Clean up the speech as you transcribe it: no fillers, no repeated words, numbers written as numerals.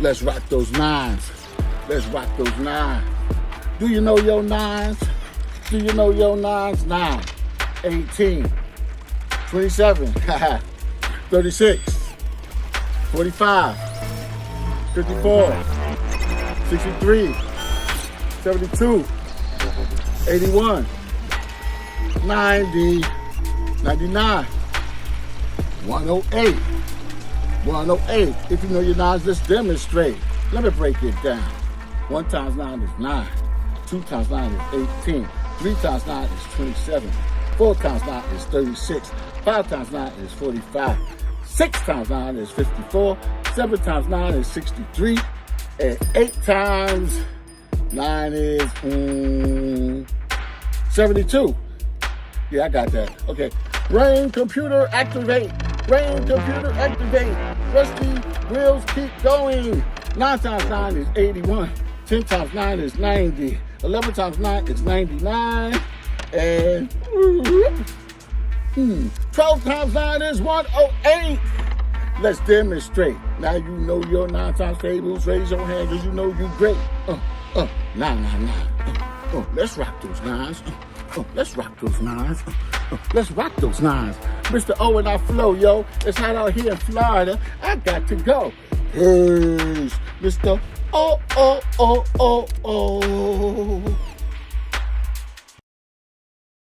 Let's rock those nines. Let's rock those nines. Do you know your nines? Do you know your nines? 9, 18, 27, 36, 45, 54, 63, 72, 81, 90, 99, 108, 108. If you know your nines, let's demonstrate. Let me break it down. 1 times 9 is 9. 2 times 9 is 18. 3 times 9 is 27. 4 times 9 is 36. 5 times 9 is 45. 6 times 9 is 54. 7 times 9 is 63. And 8 times 9 is 72. Yeah, I got that. Okay. Brain computer activate. Brain computer activate. Rusty wheels keep going. 9 times 9 is 81. 10 times 9 is 90. 11 times 9 is 99. And 12 times 9 is 108. Let's demonstrate. Now you know your 9 times tables. Raise your hand because you know you great. 9. Let's rock those nines. Let's rock those nines. Let's rock those nines. Mr. O and I flow, yo. It's hot out here in Florida. I got to go. Peace, Mr. Oh.